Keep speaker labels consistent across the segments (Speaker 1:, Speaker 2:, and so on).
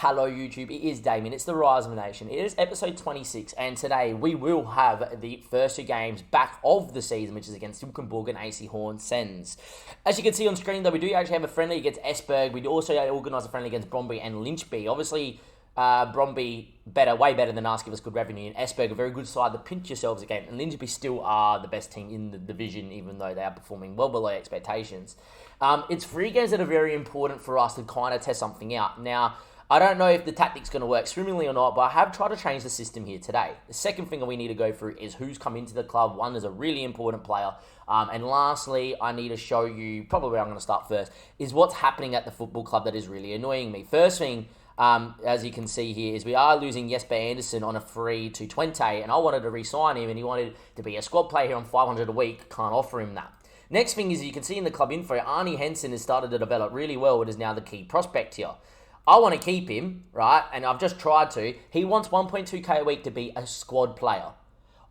Speaker 1: Hello YouTube, it is Damien, it's the Rise of the Nation. It is episode 26, and today we will have the first two games back of the season, which is against Silkeborg and AC Hornsens. As you can see on screen, though, we do actually have a friendly against Esbjerg. We do also organise a friendly against Bromby and Lynchby. Obviously, Bromby way better than us, give us good revenue, and Esbjerg a very good side to pinch yourselves again, and Lynchby still are the best team in the division, even though they are performing well below expectations. It's free games that are very important for us to kind of test something out. Now, I don't know if the tactic's going to work swimmingly or not, but I have tried to change the system here today. The second thing that we need to go through is who's come into the club. One is a really important player. And lastly, I need to show you, probably where I'm going to start first, is what's happening at the football club that is really annoying me. First thing, as you can see here, is we are losing Jesper Anderson on a free to Twente, and I wanted to re-sign him, and he wanted to be a squad player here on 500 a week. Can't offer him that. Next thing is, you can see in the club info, Arnie Henson has started to develop really well and is now the key prospect here. I want to keep him, right? And I've just tried to. He wants 1.2k a week to be a squad player.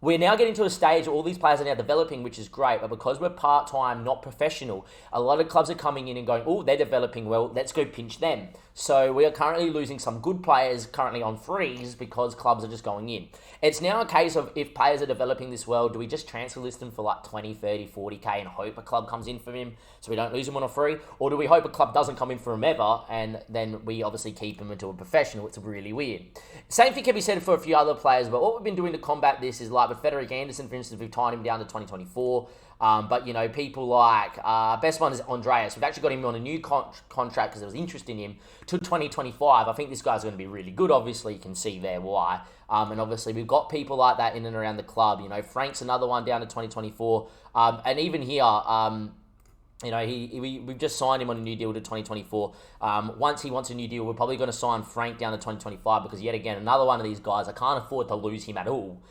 Speaker 1: We're now getting to a stage where all these players are now developing, which is great. But because we're part-time, not professional, a lot of clubs are coming in and going, oh, they're developing well, let's go pinch them. So we are currently losing some good players currently on freeze because clubs are just going in. It's now a case of, if players are developing this well, do we just transfer list them for like 20, 30, 40k and hope a club comes in for him so we don't lose him on a free? Or do we hope a club doesn't come in for him ever and then we obviously keep him until a professional? It's really weird. Same thing can be said for a few other players, but what we've been doing to combat this is, like with Frederick Anderson, for instance, we've tied him down to 2024. But, you know, people like, best one is Andreas. We've actually got him on a new contract because there was interest in him to 2025. I think this guy's going to be really good. Obviously, you can see there why. And obviously, we've got people like that in and around the club. You know, Frank's another one down to 2024. And even here, you know, we've just signed him on a new deal to 2024. Once he wants a new deal, we're probably going to sign Frank down to 2025 because, yet again, another one of these guys, I can't afford to lose him at all.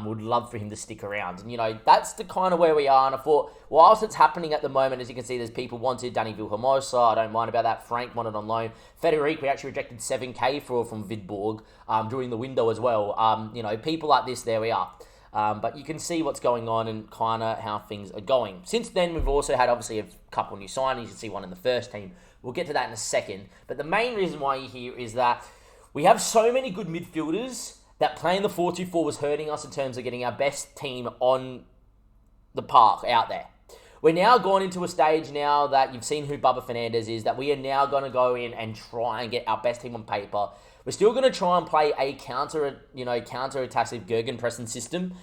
Speaker 1: Would love for him to stick around. And, you know, that's the kind of where we are. And I thought, whilst it's happening at the moment, as you can see, there's people wanted Danny Vilhermosa. I don't mind about that. Frank wanted on loan. Frederic, we actually rejected 7k from Vidborg during the window as well. You know, people like this, there we are. But you can see what's going on and kind of how things are going. Since then, we've also had, obviously, a couple new signings. You can see one in the first team. We'll get to that in a second. But the main reason why you're here is that we have so many good midfielders that playing the 4-2-4 was hurting us in terms of getting our best team on the park out there. We're now going into a stage now that you've seen who Bubba Fernandez is, that we are now going to go in and try and get our best team on paper. We're still going to try and play a counter-attack Gegenpressing system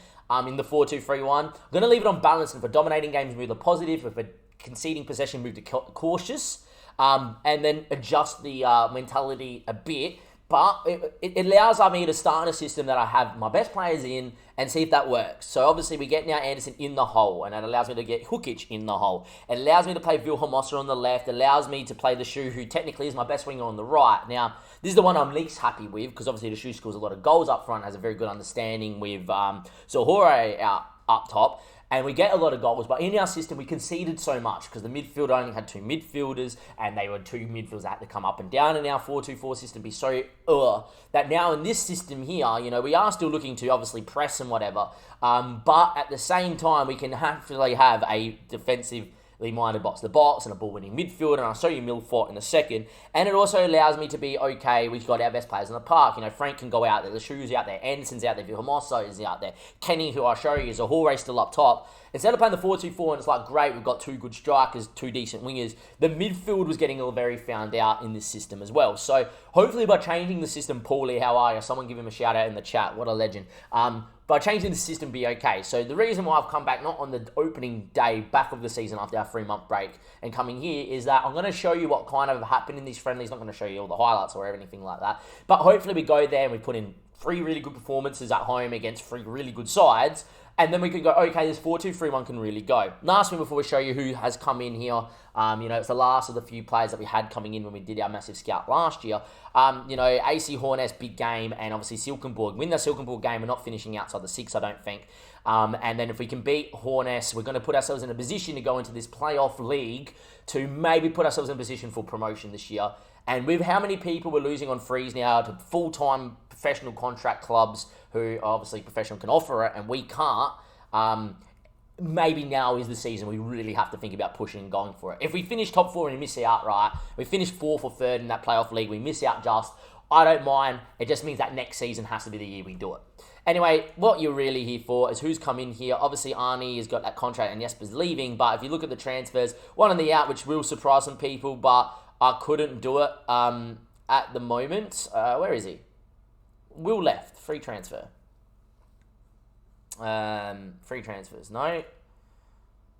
Speaker 1: in the 4-2-3-1. I'm going to leave it on balance, and for dominating games, move to positive. If we're conceding possession, move to cautious, and then adjust the mentality a bit. But it allows me to start in a system that I have my best players in and see if that works. So obviously we get now Anderson in the hole, and that allows me to get Hukic in the hole. It allows me to play Vilhermosa on the left. It allows me to play the Shoe, who technically is my best winger, on the right. Now, this is the one I'm least happy with because obviously the Shoe scores a lot of goals up front, has a very good understanding with Zohore out up top. And we get a lot of goals, but in our system, we conceded so much because the midfield only had two midfielders, and they were two midfielders that had to come up and down in our 4-2-4 system, be so that now in this system here, you know, we are still looking to obviously press and whatever, but at the same time, we can actually have a defensively minded box-to-box and a ball-winning midfield, and I'll show you Milfort in a second. And it also allows me to be, okay, we've got our best players in the park. You know, Frank can go out there, the Shoe's out there, Anderson's out there, Vilhermosa is out there, Kenny, who I'll show you, is a Hallway still up top. Instead of playing the 4-2-4 and it's like, great, we've got two good strikers, two decent wingers, the midfield was getting very found out in this system as well. So hopefully by changing the system, Paulie, how are you? Someone give him a shout out in the chat. What a legend. By changing the system, be okay. So the reason why I've come back, not on the opening day back of the season after our 3-month break and coming here, is that I'm going to show you what kind of happened in these friendlies. Not going to show you all the highlights or anything like that. But hopefully we go there and we put in 3 really good performances at home against 3 really good sides. And then we can go, okay, this 4-2-3-1 can really go. Last thing before we show you who has come in here, you know, it's the last of the few players that we had coming in when we did our massive scout last year. You know, AC Hornets, big game, and obviously Silkeborg. Win the Silkeborg game, we're not finishing outside the 6, I don't think. And then if we can beat Hornets, we're going to put ourselves in a position to go into this playoff league to maybe put ourselves in a position for promotion this year. And with how many people we're losing on freeze now to full-time professional contract clubs who obviously professional can offer it and we can't, maybe now is the season we really have to think about pushing and going for it. If we finish top 4 and we miss out, right, we finish 4th or 3rd in that playoff league, we miss out just, I don't mind. It just means that next season has to be the year we do it. Anyway, what you're really here for is who's come in here. Obviously, Arnie has got that contract and Jesper's leaving. But if you look at the transfers, one on the out, which will surprise some people, but I couldn't do it at the moment. Where is he? Will left. Free transfer. Free transfers. No.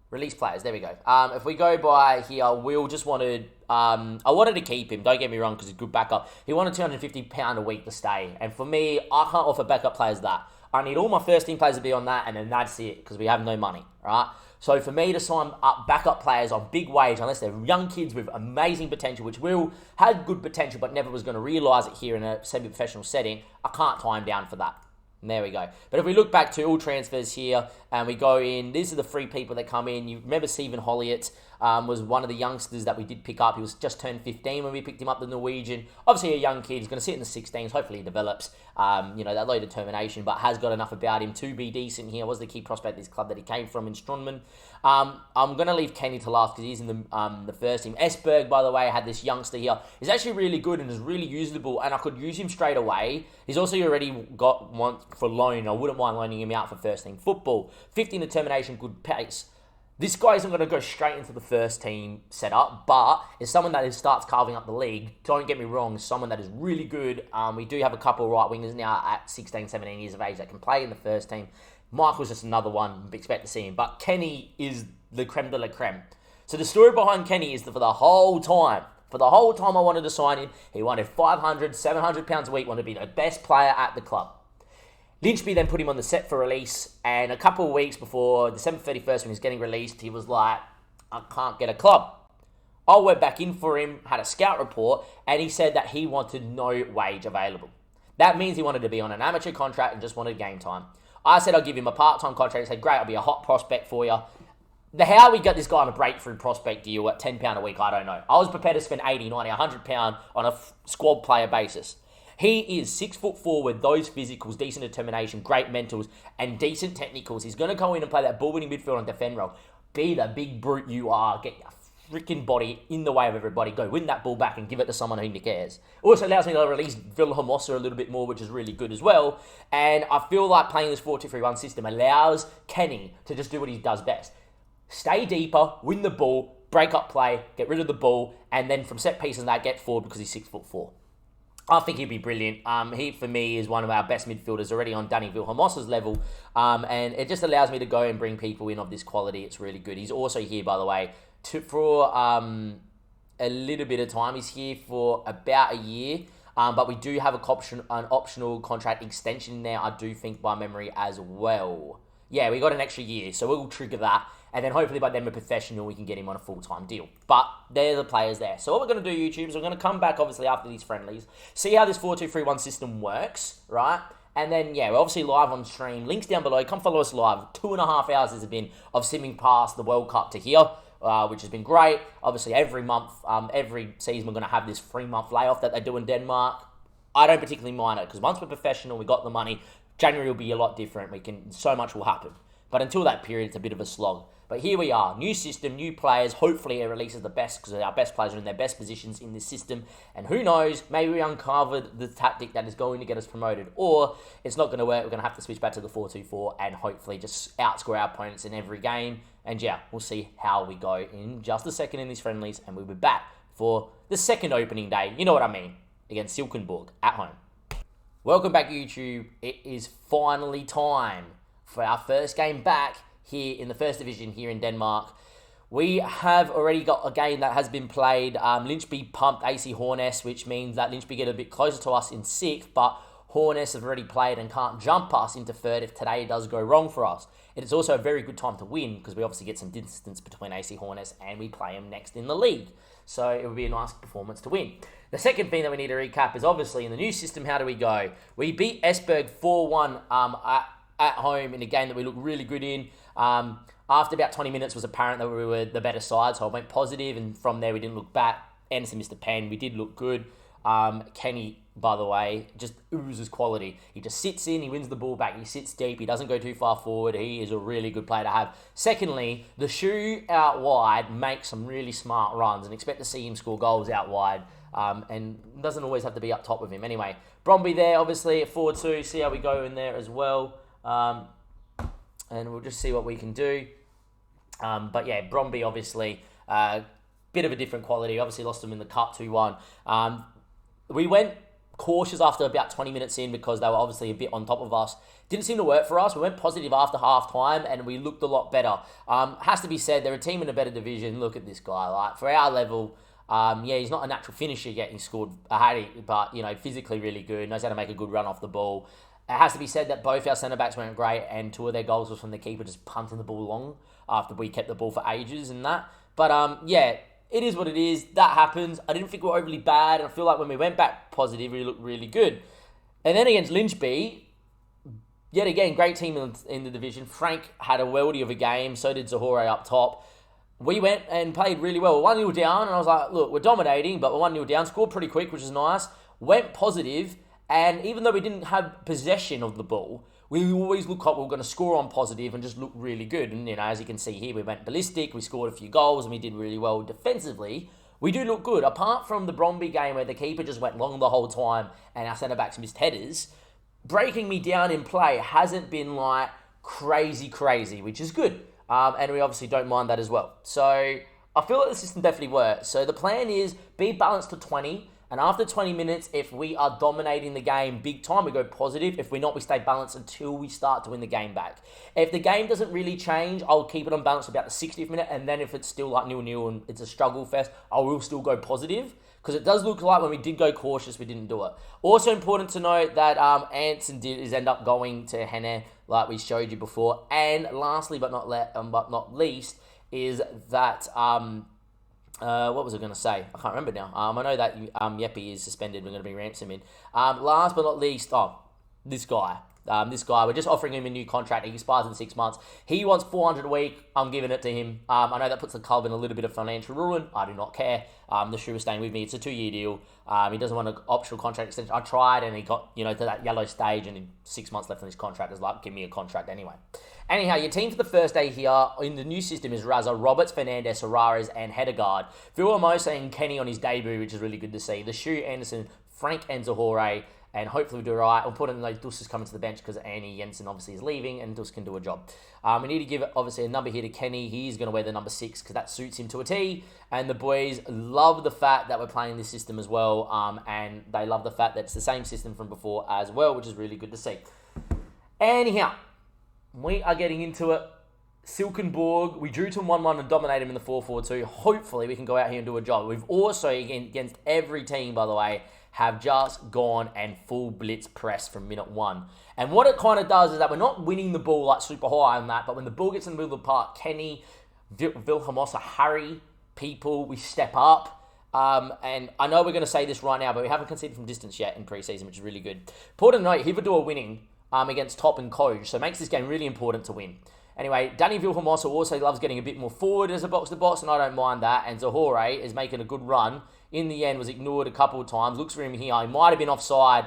Speaker 1: Release players. There we go. If we go by here, Will just wanted... I wanted to keep him. Don't get me wrong, because he's a good backup. He wanted £250 a week to stay. And for me, I can't offer backup players that. I need all my first team players to be on that, and then that's it, because we have no money, right? So for me to sign up backup players on big wage, unless they're young kids with amazing potential, which Will had good potential, but never was going to realise it here in a semi-professional setting, I can't tie him down for that. And there we go. But if we look back to all transfers here and we go in, these are the three people that come in. You remember Stephen Holliott was one of the youngsters that we did pick up. He was just turned 15 when we picked him up, the Norwegian. Obviously a young kid. He's going to sit in the 16s. Hopefully he develops, that low determination, but has got enough about him to be decent here. Was the key prospect of this club that he came from in Strunman. I'm going to leave Kenny to last because he's in the first team. Esberg, by the way, had this youngster here. He's actually really good and is really usable, and I could use him straight away. He's also already got one for loan. I wouldn't mind loaning him out for first team football. 15 determination, good pace. This guy isn't going to go straight into the first team setup, but is someone that starts carving up the league. Don't get me wrong, someone that is really good. We do have a couple of right wingers now at 16, 17 years of age that can play in the first team. Michael's just another one, expect to see him. But Kenny is the creme de la creme. So the story behind Kenny is that for the whole time I wanted to sign him, he wanted 500, 700 pounds a week, wanted to be the best player at the club. Lynchby then put him on the set for release, and a couple of weeks before December 31st when he was getting released, he was like, I can't get a club. I went back in for him, had a scout report, and he said that he wanted no wage available. That means he wanted to be on an amateur contract and just wanted game time. I said I'll give him a part-time contract. He said, great, I'll be a hot prospect for you. How we got this guy on a breakthrough prospect deal at £10 a week, I don't know. I was prepared to spend 80, 90, £100 on a squad player basis. He is 6 foot forward, those physicals, decent determination, great mentals, and decent technicals. He's going to go in and play that ball-winning midfield and defend role. Be the big brute you are. Get your freaking body in the way of everybody. Go win that ball back and give it to someone who cares. Also allows me to release Vilhelmosa a little bit more, which is really good as well. And I feel like playing this 4-2-3-1 system allows Kenny to just do what he does best. Stay deeper, win the ball, break up play, get rid of the ball, and then from set pieces that get forward because he's 6'4". I think he'd be brilliant. He, for me, is one of our best midfielders already on Danny Vilhelmosa's level. And it just allows me to go and bring people in of this quality. It's really good. He's also here, by the way, for a little bit of time. He's here for about a year. But we do have an optional contract extension in there, I do think, by memory as well. Yeah, we got an extra year, so we'll trigger that. And then hopefully by then we're professional, we can get him on a full-time deal. But they're the players there. So what we're going to do, YouTube, is we're going to come back, obviously, after these friendlies, see how this 4-2-3-1 system works, right? And then, yeah, we're obviously live on stream. Links down below. Come follow us live. 2.5 hours has been of simming past the World Cup to here, which has been great. Obviously, every month, every season, we're going to have this 3-month layoff that they do in Denmark. I don't particularly mind it, because once we're professional, we got the money, January will be a lot different. So much will happen. But until that period, it's a bit of a slog. But here we are, new system, new players. Hopefully it releases the best because our best players are in their best positions in this system. And who knows, maybe we uncovered the tactic that is going to get us promoted. Or it's not going to work. We're going to have to switch back to the 4-2-4 and hopefully just outscore our opponents in every game. And yeah, we'll see how we go in just a second in these friendlies. And we'll be back for the second opening day. You know what I mean, against Silkeborg at home. Welcome back, YouTube. It is finally time for our first game back here in the first division here in Denmark. We have already got a game that has been played. Lynchby pumped AC Horness, which means that Lynchby get a bit closer to us in 6th, but Horness have already played and can't jump us into 3rd if today does go wrong for us. It is also a very good time to win because we obviously get some distance between AC Horness and we play them next in the league. So it would be a nice performance to win. The second thing that we need to recap is obviously in the new system, how do we go? We beat Esberg 4-1 at home in a game that we looked really good in. After about 20 minutes, it was apparent that we were the better side, so I went positive, and from there we didn't look back. Anderson missed a pen. We did look good. Kenny, by the way, just oozes quality. He just sits in, he wins the ball back, he sits deep, he doesn't go too far forward. He is a really good player to have. Secondly, the shoe out wide makes some really smart runs, and expect to see him score goals out wide. and doesn't always have to be up top with him. Anyway, Bromby there, obviously, at 4-2. See how we go in there as well. And we'll just see what we can do. But yeah, Bromby, obviously, bit of a different quality. Obviously, lost them in the Cup 2-1. We went cautious after about 20 minutes in because they were obviously a bit on top of us. Didn't seem to work for us. We went positive after half-time, and we looked a lot better. Has to be said, they're a team in a better division. Look at this guy. Like, for our level, he's not a natural finisher yet. He scored a hat, but, physically really good. Knows how to make a good run off the ball. It has to be said that both our centre-backs weren't great, and 2 of their goals was from the keeper just punting the ball long after we kept the ball for ages and that. But, it is what it is. That happens. I didn't think we were overly bad, and I feel like when we went back positive, we looked really good. And then against Lynchby, yet again, great team in the division. Frank had a worldie of a game. So did Zahore up top. We went and played really well. We're 1-0 down, and I was like, look, we're dominating, but we're 1-0 down. Scored pretty quick, which is nice. Went positive, and even though we didn't have possession of the ball, we always looked like we were going to score on positive and just look really good. And, as you can see here, we went ballistic. We scored a few goals, and we did really well defensively. We do look good. Apart from the Bromby game where the keeper just went long the whole time and our centre-backs missed headers, breaking me down in play hasn't been like crazy, which is good. And we obviously don't mind that as well. So I feel like the system definitely works. So the plan is be balanced to 20. And after 20 minutes, if we are dominating the game big time, we go positive. If we're not, we stay balanced until we start to win the game back. If the game doesn't really change, I'll keep it on balance about the 60th minute. And then if it's still like 0-0 and it's a struggle fest, I will still go positive. Because it does look like when we did go cautious, we didn't do it. Also important to note that Anson is end up going to Henne, like we showed you before. And lastly, but not least, is that... what was I going to say? I can't remember now. I know that Yeppy is suspended. We're going to be ransoming. Last but not least, this guy. We're just offering him a new contract. He expires in 6 months. He wants $400 a week. I'm giving it to him. I know that puts the club in a little bit of financial ruin. I do not care. The shoe is staying with me. It's a 2-year deal. He doesn't want an optional contract extension. I tried, and he got to that yellow stage, and 6 months left on his contract. It's like, give me a contract anyway. Anyhow, your team for the first day here in the new system is Raza, Roberts, Fernandez, Arares, and Hedegaard. Phil Amosa and Kenny on his debut, which is really good to see. The Shoe, Anderson, Frank, and Zahore. And hopefully we do all right. We'll put in like Dus is coming to the bench because Annie Jensen obviously is leaving and Dus can do a job. We need to give obviously a number here to Kenny. He's going to wear the number 6 because that suits him to a T. And the boys love the fact that we're playing this system as well. And they love the fact that it's the same system from before as well, which is really good to see. Anyhow, we are getting into it. Silkenborg, we drew to 1-1 and dominated him in the 4-4-2. Hopefully we can go out here and do a job. We've also, against every team, by the way, have just gone and full blitz press from minute 1. And what it kind of does is that we're not winning the ball like super high on that, but when the ball gets in the middle of the park, Kenny, Wilhelmosa, Harry, people, we step up. And I know we're going to say this right now, but we haven't conceded from distance yet in pre-season, which is really good. Important note, Hivador are winning against Top and Coach, so it makes this game really important to win. Anyway, Danny Wilhelmosa also loves getting a bit more forward as a box-to-box, and I don't mind that. And Zahore is making a good run. In the end, was ignored a couple of times. Looks for him here. He might have been offside.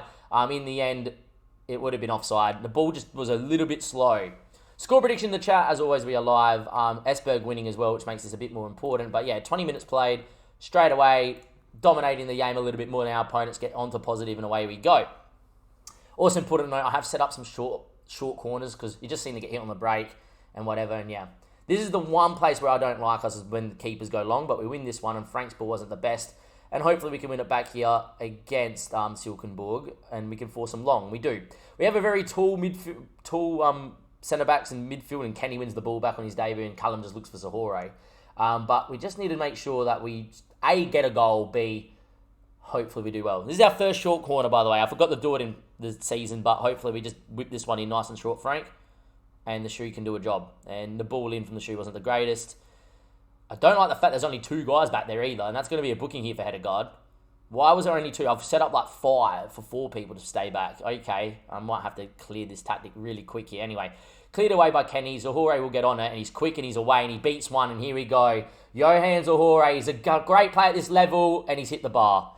Speaker 1: In the end, it would have been offside. The ball just was a little bit slow. Score prediction in the chat. As always, we are live. Esberg winning as well, which makes this a bit more important. But yeah, 20 minutes played. Straight away, dominating the game a little bit more than our opponents. Get onto positive, and away we go. Also important to note, I have set up some short corners because you just seem to get hit on the break and whatever. And yeah, this is the one place where I don't like us is when the keepers go long. But we win this one, and Frank's ball wasn't the best. And hopefully we can win it back here against Silkenborg, and we can force them long. We do. We have a very tall centre-backs in midfield, and Kenny wins the ball back on his debut, and Callum just looks for Zahore. But we just need to make sure that we, A, get a goal, B, hopefully we do well. This is our first short corner, by the way. I forgot to do it in the season, but hopefully we just whip this one in nice and short, Frank, and the Shoe can do a job. And the ball in from the Shoe wasn't the greatest. I don't like the fact there's only 2 guys back there either, and that's going to be a booking here for Hedegaard. Why was there only 2? I've set up like 5 for 4 people to stay back. Okay, I might have to clear this tactic really quick here. Anyway, cleared away by Kenny. Zahore will get on it, and he's quick and he's away, and he beats one, and here we go. Johan Zahore, he's a great player at this level, and he's hit the bar.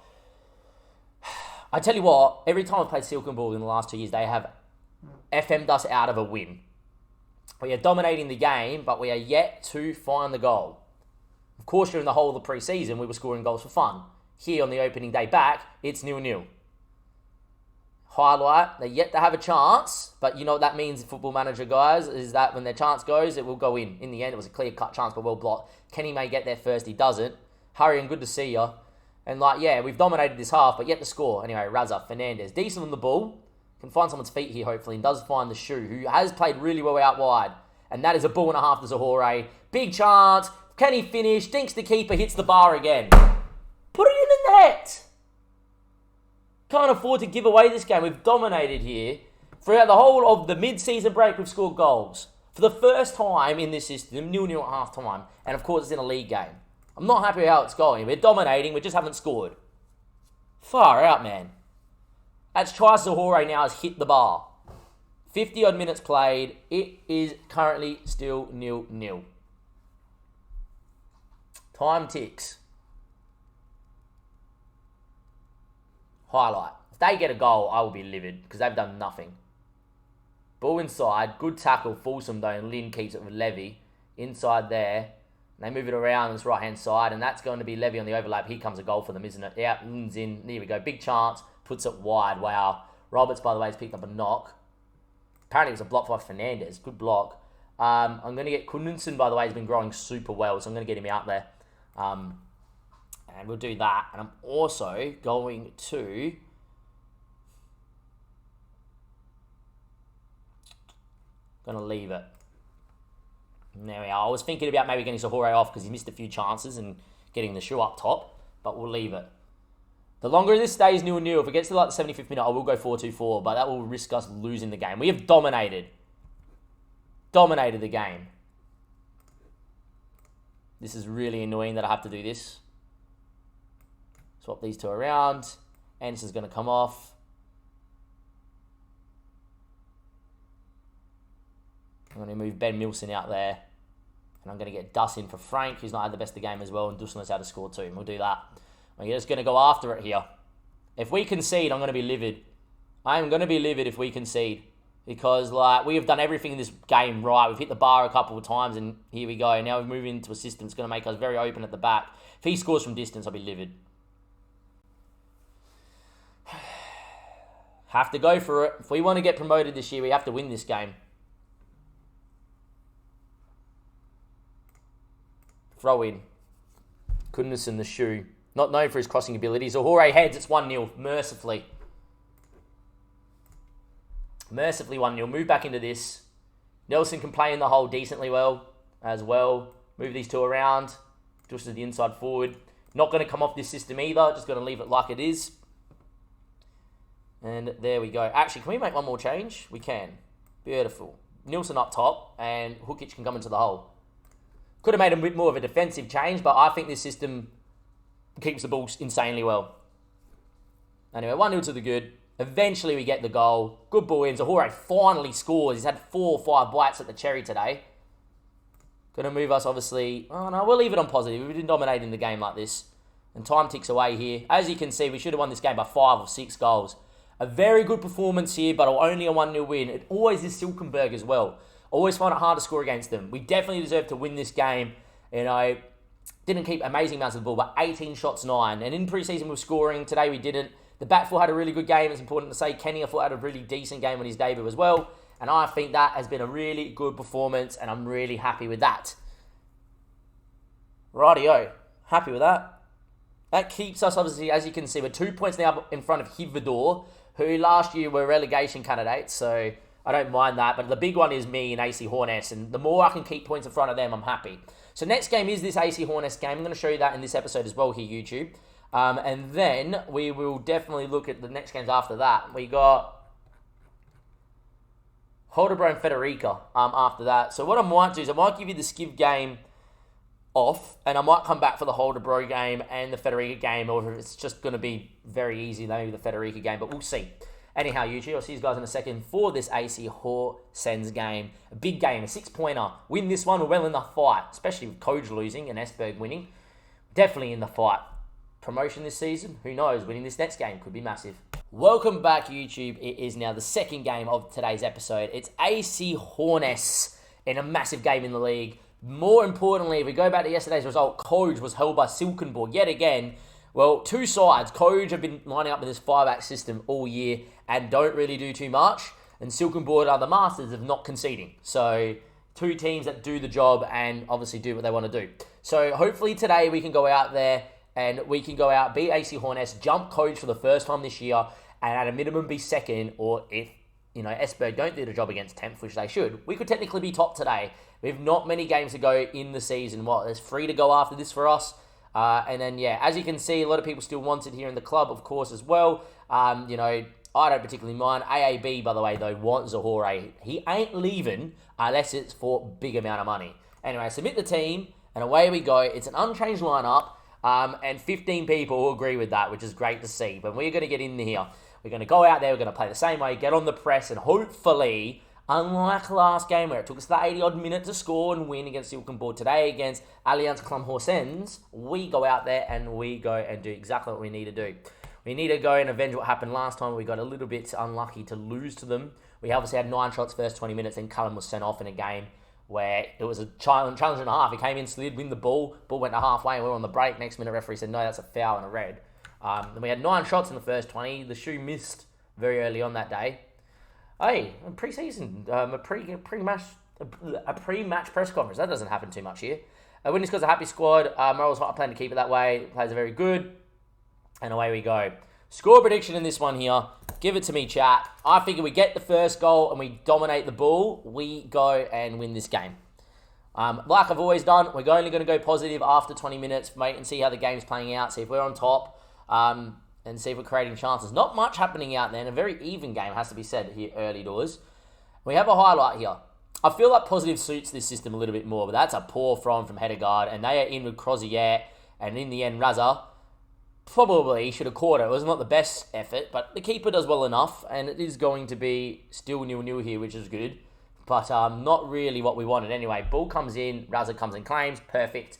Speaker 1: I tell you what, every time I've played Silkenborg in the last 2 years, they have FM'd us out of a win. We are dominating the game, but we are yet to find the goal. Of course, during the whole of the pre-season, we were scoring goals for fun. here on the opening day back, it's 0-0. Highlight, they're yet to have a chance, but you know what that means, Football Manager guys, is that when their chance goes, it will go in. In the end, it was a clear-cut chance, but well blocked. Kenny may get there first, he doesn't. Hurry and good to see you. And we've dominated this half, but yet to score. Anyway, Raza, Fernandez, decent on the ball. Can find someone's feet here, hopefully, and does find the shoe, who has played really well out wide. And that is a ball and a half to Zahore. Big chance. Can he finish? Dinks the keeper, hits the bar again. Put it in the net. Can't afford to give away this game. We've dominated here. Throughout the whole of the mid-season break, we've scored goals. For the first time in this system, 0-0 at half-time. And of course, it's in a league game. I'm not happy with how it's going. We're dominating, we just haven't scored. Far out, man. That's twice Zahore now has hit the bar. 50-odd minutes played. It is currently still 0-0. Time ticks. Highlight. If they get a goal, I will be livid because they've done nothing. Ball inside. Good tackle. Fulsome though. And Lynn keeps it with Levy. Inside there. They move it around this right-hand side. And that's going to be Levy on the overlap. Here comes a goal for them, isn't it? Yeah, Lynn's in. There we go. Big chance. Puts it wide. Wow. Roberts, by the way, has picked up a knock. Apparently it was a block by Fernandez. Good block. I'm going to get Kundinson, by the way, has been growing super well. So I'm going to get him out there. And we'll do that. And I'm also going to... leave it. There we are. I was thinking about maybe getting Zahore off because he missed a few chances and getting the shoe up top. But we'll leave it. The longer this stays 0-0, if it gets to like the 75th minute, I will go 4-2-4. But that will risk us losing the game. We have dominated. Dominated the game. This is really annoying that I have to do this. Swap these two around. Anderson's going to come off. I'm going to move Ben Milson out there. And I'm going to get Duss in for Frank, who's not had the best of the game as well. And Duss knows how to score too. And we'll do that. We're just going to go after it here. If we concede, I'm going to be livid. I am going to be livid if we concede. Because we have done everything in this game right. We've hit the bar a couple of times. And here we go. Now we've moved into a system that's going to make us very open at the back. If he scores from distance, I'll be livid. Have to go for it. If we want to get promoted this year, we have to win this game. Throw in. Goodness in the shoe. Not known for his crossing abilities. Zahore heads, it's 1-0. Mercifully. Mercifully 1-0. Move back into this. Nelson can play in the hole decently well as well. Move these two around. Just to the inside forward. Not going to come off this system either. Just going to leave it like it is. And there we go. Actually, can we make one more change? We can. Beautiful. Nilsson up top. And Hukic can come into the hole. Could have made a bit more of a defensive change. But I think this system keeps the ball insanely well. Anyway, 1-0 to the good. Eventually we get the goal. Good ball in. Zahore finally scores. He's had 4 or 5 bites at the cherry today. Going to move us, obviously. Oh, no, we'll leave it on positive. We've been dominating the game like this. And time ticks away here. As you can see, we should have won this game by 5 or 6 goals. A very good performance here, but only a 1-0 win. It always is Silkenberg as well. Always find it hard to score against them. We definitely deserve to win this game. And I didn't keep amazing amounts of the ball, but 18 shots, 9. And in pre-season we were scoring. Today we didn't. The back four had a really good game. It's important to say Kenny, I thought, had a really decent game on his debut as well. And I think that has been a really good performance, and I'm really happy with that. Rightio. Happy with that. That keeps us, obviously, as you can see, we're 2 points now in front of Hivador, who last year were relegation candidates, so I don't mind that. But the big one is me and AC Hornets, and the more I can keep points in front of them, I'm happy. So next game is this AC Hornets game. I'm going to show you that in this episode as well here, YouTube. And then we will definitely look at the next games after that. We got Holderbro and Federica after that. So what I might do is I might give you the Skiv game off, and I might come back for the Holderbro game and the Federica game, or if it's just going to be very easy, maybe the Federica game, but we'll see. Anyhow, YouTube, I'll see you guys in a second for this AC Horsens game. A big game, a 6-pointer. Win this one, we're well in the fight, especially with Coach losing and Esberg winning. Definitely in the fight. Promotion this season, who knows, winning this next game could be massive. Welcome back, YouTube. It is now the second game of today's episode. It's AC Hornets in a massive game in the league. More importantly, if we go back to yesterday's result, Coach was held by Silkenborg yet again. Well, two sides. Coach have been lining up in this 5-back system all year and don't really do too much. And Silk and Board are the masters of not conceding. So two teams that do the job and obviously do what they want to do. So hopefully today we can go out there and we can go out, beat AC Hornets, jump Coach for the first time this year, and at a minimum be second, or if, Esberg don't do the job against 10th, which they should, we could technically be top today. We have not many games to go in the season. There's 3 to go after this for us. And then, as you can see, a lot of people still want it here in the club, of course, as well. I don't particularly mind. AAB, by the way, though, wants Zahore. He ain't leaving unless it's for big amount of money. Anyway, submit the team, and away we go. It's an unchanged lineup, and 15 people agree with that, which is great to see. But we're going to get in here. We're going to go out there. We're going to play the same way, get on the press, and hopefully, unlike last game where it took us the 80-odd minute to score and win against Silk and Board, today against Allianz Club Horsens, we go out there and we go and do exactly what we need to do. We need to go and avenge what happened last time. We got a little bit unlucky to lose to them. We obviously had 9 shots first 20 minutes, and Cullen was sent off in a game where it was a challenge and a half. He came in, slid, win the ball went to halfway, and we were on the break. Next minute, referee said, no, that's a foul and a red. Then we had 9 shots in the first 20. The shoe missed very early on that day. Hey, pre-season, a pre-match press conference. That doesn't happen too much here. Winning squad's a happy squad. Morals hot. I plan to keep it that way. Players are very good. And away we go. Score prediction in this one here. Give it to me, chat. I figure we get the first goal and we dominate the ball. We go and win this game. Like I've always done, we're only going to go positive after 20 minutes, mate, and see how the game's playing out. See if we're on top. And see if we're creating chances. Not much happening out there, and a very even game, has to be said here early doors. We have a highlight here. I feel like positive suits this system a little bit more, but that's a poor from Hedegaard, and they are in with Crozier, and in the end, Raza probably should have caught it. It was not the best effort, but the keeper does well enough, and it is going to be still 0-0 here, which is good, but not really what we wanted. Anyway, ball comes in, Raza comes and claims, perfect.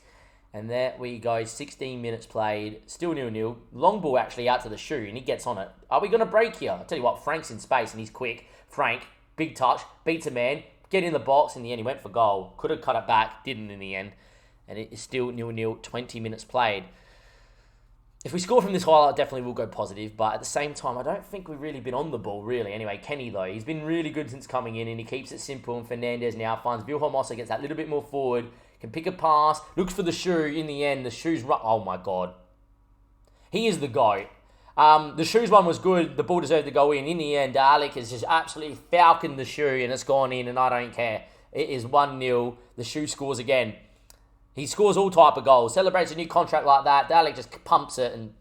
Speaker 1: And there we go, 16 minutes played, still 0-0. Long ball actually out to the shoe, and he gets on it. Are we going to break here? I'll tell you what, Frank's in space, and he's quick. Frank, big touch, beats a man, get in the box. In the end, he went for goal. Could have cut it back, didn't in the end. And it is still 0-0, 20 minutes played. If we score from this highlight, definitely will go positive. But at the same time, I don't think we've really been on the ball, really. Anyway, Kenny, though, he's been really good since coming in, and he keeps it simple. And Fernandez now finds Vilhelmosa, gets that little bit more forward. Can pick a pass, looks for the shoe. In the end, the shoe's run. Oh my God. He is the GOAT. The shoes one was good. The ball deserved to go in. In the end, Alec has just absolutely falconed the shoe, and it's gone in, and I don't care. It is 1-0. The shoe scores again. He scores all type of goals. Celebrates a new contract like that. Alec just pumps it and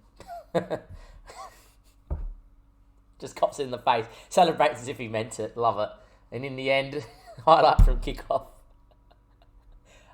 Speaker 1: just cops it in the face. Celebrates as if he meant it. Love it. And in the end, highlight from kickoff.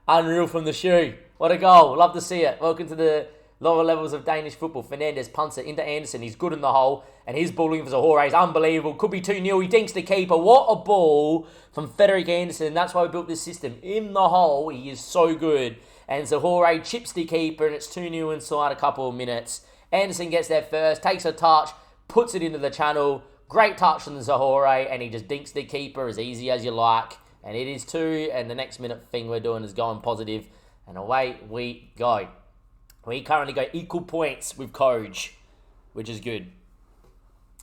Speaker 1: Unreal from the shoe. What a goal. Love to see it. Welcome to the lower levels of Danish football. Fernandez punts it into Anderson. He's good in the hole. And his ball in for Zahore is unbelievable. Could be 2-0. He dinks the keeper. What a ball from Frederick Anderson. That's why we built this system. In the hole, he is so good. And Zahore chips the keeper, and it's 2-0 inside a couple of minutes. Anderson gets there first, takes a touch, puts it into the channel. Great touch from Zahore, and he just dinks the keeper as easy as you like. And it is 2, and the next minute thing we're doing is going positive. And away we go. We currently go equal points with Coach, which is good.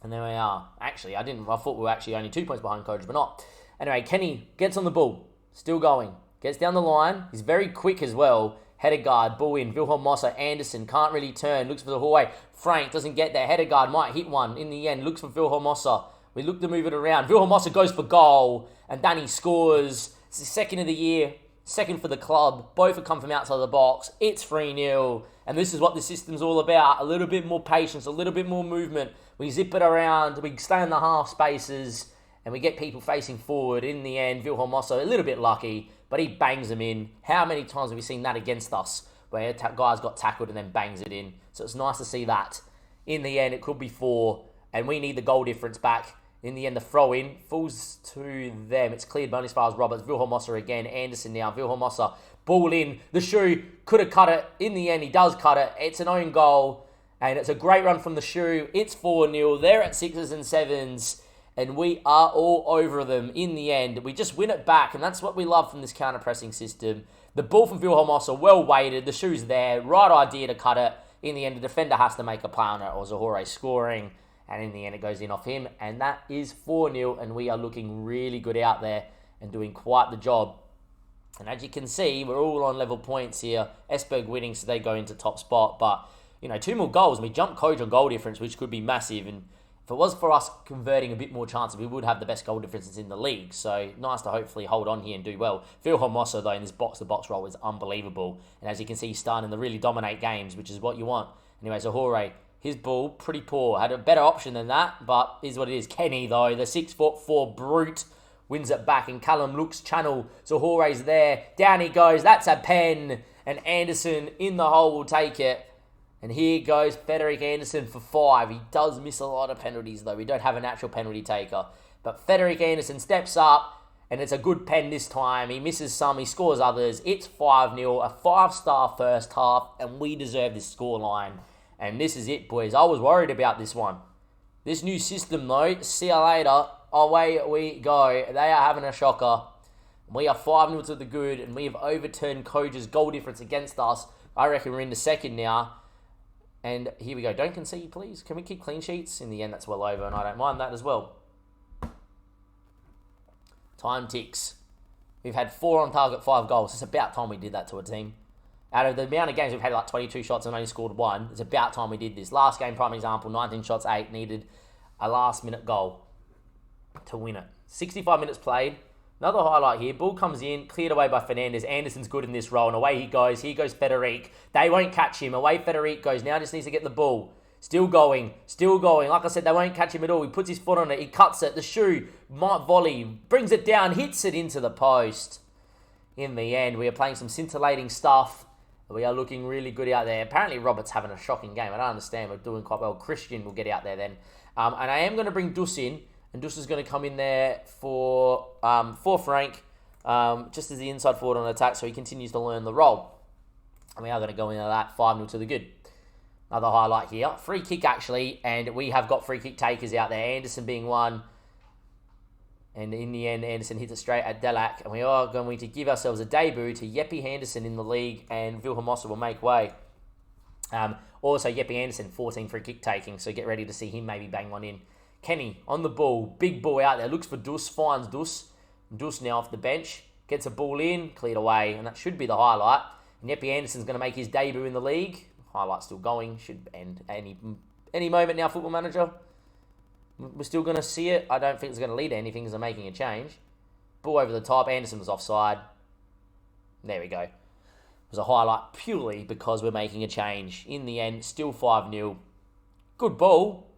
Speaker 1: And there we are. Actually, I thought we were actually only 2 points behind Coach, but not. Anyway, Kenny gets on the ball. Still going. Gets down the line. He's very quick as well. Hedegaard, ball in. Vilhelmosa, Anderson can't really turn. Looks for the hallway. Frank doesn't get there. Hedegaard might hit one. In the end, looks for Vilhelmosa. We look to move it around. Vilhelmosa goes for goal. And Danny scores. It's the second of the year. Second for the club. Both have come from outside the box. It's 3-0. And this is what the system's all about. A little bit more patience. A little bit more movement. We zip it around. We stay in the half spaces. And we get people facing forward. In the end, Vilhelmosa, a little bit lucky. But he bangs them in. How many times have we seen that against us? Where a guy's got tackled and then bangs it in. So it's nice to see that. In the end, it could be 4. And we need the goal difference back. In the end, the throw-in falls to them. It's cleared by only as far as Roberts. Vilhelmosa again. Anderson now. Vilhelmosa. Ball in. The shoe could have cut it. In the end, he does cut it. It's an own goal. And it's a great run from the shoe. It's 4-0. They're at 6s and 7s. And we are all over them in the end. We just win it back. And that's what we love from this counter-pressing system. The ball from Vilhelmosa, well weighted. The shoe's there. Right idea to cut it. in the end, the defender has to make a play on it, or Zahore scoring, and in the end, it goes in off him, and that is 4-0, and we are looking really good out there and doing quite the job. And as you can see, we're all on level points here. Esberg winning, so they go into top spot, but, 2 more goals, and we jump coach on goal difference, which could be massive, and if it was for us converting a bit more chances, we would have the best goal differences in the league. So nice to hopefully hold on here and do well. Phil Hermoso, though, in this box-to-box role is unbelievable. And as you can see, he's starting to really dominate games, which is what you want. Anyway, Zahore, his ball, pretty poor. Had a better option than that, but is what it is. Kenny, though, the 6'4" brute, wins it back. And Callum looks channel. Zahore's there. Down he goes. That's a pen. And Anderson in the hole will take it. And here goes Frederick Anderson for 5. He does miss a lot of penalties, though. We don't have a natural penalty taker. But Frederick Anderson steps up, and it's a good pen this time. He misses some, he scores others. It's 5-0, a 5-star first half, and we deserve this scoreline. And this is it, boys. I was worried about this one. This new system, though, see you later. Away we go. They are having a shocker. We are 5-0 to the good, and we have overturned Coach's goal difference against us. I reckon we're in the second now. And here we go. Don't concede, please. Can we keep clean sheets? In the end, that's well over, and I don't mind that as well. Time ticks. We've had 4 on target, 5 goals. It's about time we did that to a team. Out of the amount of games we've had like 22 shots and only scored 1, it's about time we did this. Last game, prime example, 19 shots, 8. Needed a last-minute goal to win it. 65 minutes played. Another highlight here. Ball comes in, cleared away by Fernandez. Anderson's good in this role, and away he goes. Here goes Federic. They won't catch him. Away Federic goes. Now just needs to get the ball. Still going. Still going. Like I said, they won't catch him at all. He puts his foot on it. He cuts it. The shoe might volley. Brings it down. Hits it into the post. In the end, we are playing some scintillating stuff. We are looking really good out there. Apparently, Robert's having a shocking game. I don't understand. We're doing quite well. Christian will get out there then. And I am going to bring Dus in. And Dus is going to come in there for Frank, just as the inside forward on attack, so he continues to learn the role. And we are going to go into that 5-0 to the good. Another highlight here. Free kick, actually, and we have got free kick takers out there. Anderson being one. And in the end, Anderson hits it straight at Delac. And we are going to give ourselves a debut to Jeppe Henderson in the league, and Vilhelmossa will make way. Also, Jeppe Anderson, 14 free kick taking, so get ready to see him maybe bang one in. Kenny on the ball, big ball out there, looks for Dus, finds Dus. Dus now off the bench, gets a ball in, cleared away, and that should be the highlight. And Jeppe Anderson's going to make his debut in the league. Highlight still going, should end any moment now, Football Manager. We're still going to see it. I don't think it's going to lead to anything because they're making a change. Ball over the top, Anderson was offside. There we go. It was a highlight purely because we're making a change. In the end, still 5-0. Good ball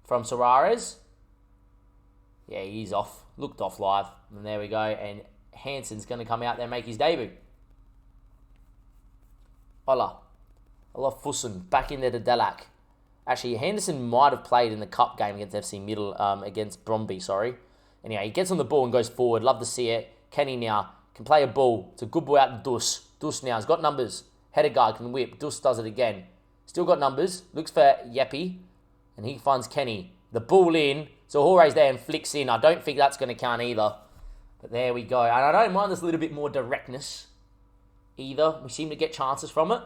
Speaker 1: from Suarez. Yeah, he's off. Looked off live. And there we go. And Hansen's going to come out there and make his debut. Ola Fussen back in there to Delac. Actually, Henderson might have played in the cup game against FC Middle, against Bromby, sorry. Anyway, he gets on the ball and goes forward. Love to see it. Kenny now can play a ball. It's a good ball out to Dus. Dus now has got numbers. Header guard can whip. Dus does it again. Still got numbers. Looks for Jeppe. And he finds Kenny. The ball in. So Hore's there and flicks in. I don't think that's going to count either. But there we go. And I don't mind this little bit more directness either. We seem to get chances from it.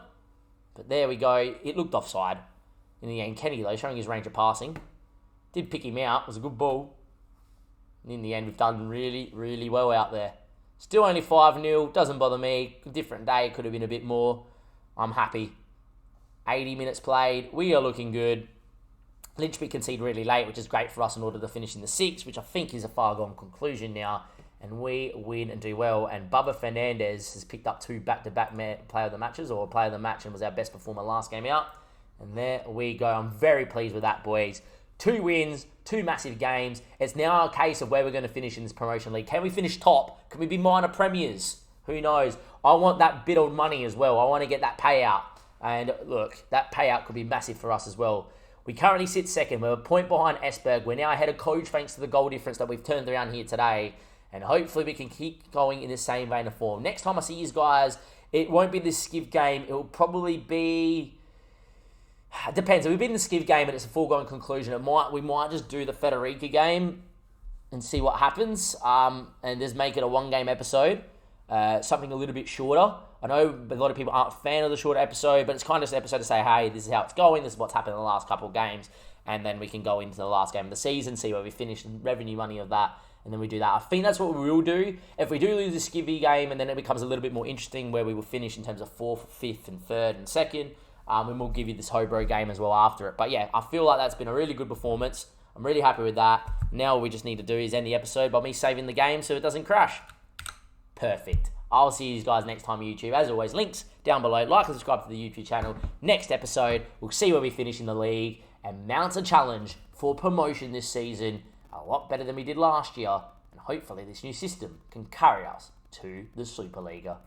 Speaker 1: But there we go. It looked offside. In the end, Kenny, though, showing his range of passing. Did pick him out. It was a good ball. And in the end, we've done really, really well out there. Still only 5-0. Doesn't bother me. Different day. Could have been a bit more. I'm happy. 80 minutes played. We are looking good. Lynchby conceded really late, which is great for us in order to finish in the 6, which I think is a far-gone conclusion now. And we win and do well. And Bubba Fernandez has picked up 2 back-to-back player of the matches, or player of the match, and was our best performer last game out. And there we go. I'm very pleased with that, boys. 2 wins, 2 massive games. It's now a case of where we're going to finish in this promotion league. Can we finish top? Can we be minor premiers? Who knows? I want that bit of money as well. I want to get that payout. And look, that payout could be massive for us as well. We currently sit second. We're a point behind Esberg. We're now ahead of Coach thanks to the goal difference that we've turned around here today. And hopefully we can keep going in the same vein of form. Next time I see you guys, it won't be this Skiv game. It will probably be... It depends. If we've been in the Skiv game and it's a foregone conclusion, we might just do the Federica game and see what happens. And just make it a 1-game episode. something a little bit shorter. I know a lot of people aren't a fan of the shorter episode, but it's kind of just an episode to say, hey, this is how it's going, this is what's happened in the last couple of games, and then we can go into the last game of the season, see where we finish, the revenue money of that, and then we do that. I think that's what we will do. If we do lose the skivvy game, and then it becomes a little bit more interesting, where we will finish in terms of 4th, 5th, and 3rd, and 2nd, and we'll give you this Hobro game as well after it. But yeah, I feel like that's been a really good performance. I'm really happy with that. Now all we just need to do is end the episode by me saving the game so it doesn't crash. Perfect. I'll see you guys next time on YouTube. As always, links down below. Like and subscribe to the YouTube channel. Next episode, we'll see where we finish in the league and mount a challenge for promotion this season. A lot better than we did last year. And hopefully this new system can carry us to the Superliga.